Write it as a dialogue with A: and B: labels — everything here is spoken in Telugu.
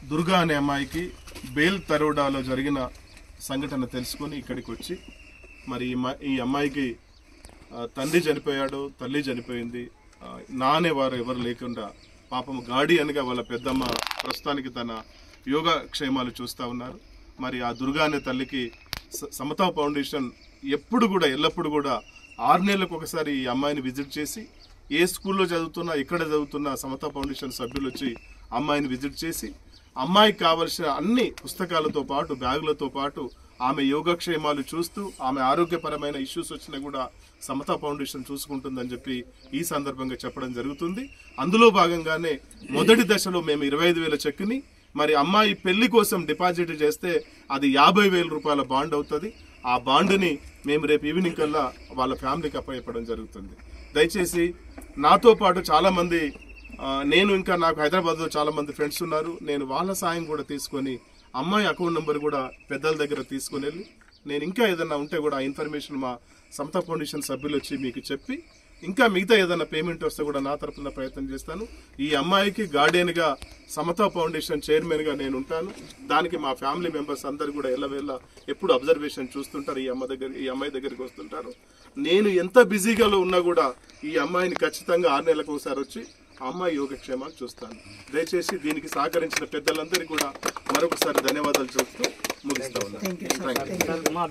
A: దుర్గా అనే అమ్మాయికి బేల్ తరోడాలో జరిగిన సంఘటన తెలుసుకొని ఇక్కడికి వచ్చి మరి ఈ అమ్మాయికి తండ్రి చనిపోయాడు, తల్లి చనిపోయింది, నానేవారు ఎవరు లేకుండా పాపం గార్డియన్గా వాళ్ళ పెద్దమ్మ ప్రస్తుతానికి తన యోగక్షేమాలు చూస్తూ ఉన్నారు. మరి ఆ దుర్గా అనే తల్లికి సమతా ఫౌండేషన్ ఎల్లప్పుడూ కూడా 6 నెలలకు ఒకసారి ఈ అమ్మాయిని విజిట్ చేసి ఏ స్కూల్లో చదువుతున్నా ఎక్కడ చదువుతున్నా సమతా ఫౌండేషన్ సభ్యులు వచ్చి అమ్మాయిని విజిట్ చేసి అమ్మాయికి కావలసిన అన్ని పుస్తకాలతో పాటు బ్యాగులతో పాటు ఆమె యోగక్షేమాలు చూస్తూ ఆమె ఆరోగ్యపరమైన ఇష్యూస్ వచ్చినా కూడా సమతా ఫౌండేషన్ చూసుకుంటుందని చెప్పి ఈ సందర్భంగా చెప్పడం జరుగుతుంది. అందులో భాగంగానే మొదటి దశలో మేము 25,000 చెక్కుని మరి అమ్మాయి పెళ్లి కోసం డిపాజిట్ చేస్తే అది 50,000 రూపాయల బాండ్ అవుతుంది. ఆ బాండుని మేము రేపు ఈవినింగ్ కల్లా వాళ్ళ ఫ్యామిలీకి అప్పచెప్పడం జరుగుతుంది. దయచేసి నాతో పాటు చాలా మంది నాకు హైదరాబాద్లో చాలా మంది ఫ్రెండ్స్ ఉన్నారు. నేను వాళ్ళ సాయం కూడా తీసుకొని అమ్మాయి అకౌంట్ నెంబర్ కూడా పెద్దల దగ్గర తీసుకుని వెళ్ళి నేను ఇంకా ఏదైనా ఉంటే కూడా ఆ ఇన్ఫర్మేషన్ మా సమతా ఫౌండేషన్ సభ్యులు వచ్చి మీకు చెప్పి ఇంకా మిగతా ఏదైనా పేమెంట్ వస్తే కూడా నా తరఫున ప్రయత్నం చేస్తాను. ఈ అమ్మాయికి గార్డియన్గా సమతా ఫౌండేషన్ చైర్మన్గా నేను ఉంటాను. దానికి మా ఫ్యామిలీ మెంబర్స్ అందరు కూడా ఎల్లవేళ ఎప్పుడు అబ్జర్వేషన్ చూస్తుంటారు. ఈ అమ్మాయి దగ్గరికి వస్తుంటారు. నేను ఎంత బిజీగా ఉన్నా కూడా ఈ అమ్మాయిని ఖచ్చితంగా 6 నెలలకు ఒకసారి వచ్చి ఆ అమ్మాయి యోగక్షేమాలు చూస్తాను. దయచేసి దీనికి సహకరించిన పెద్దలందరికీ కూడా మరొకసారి ధన్యవాదాలు చెప్తూ ముగిస్తా ఉన్నాను.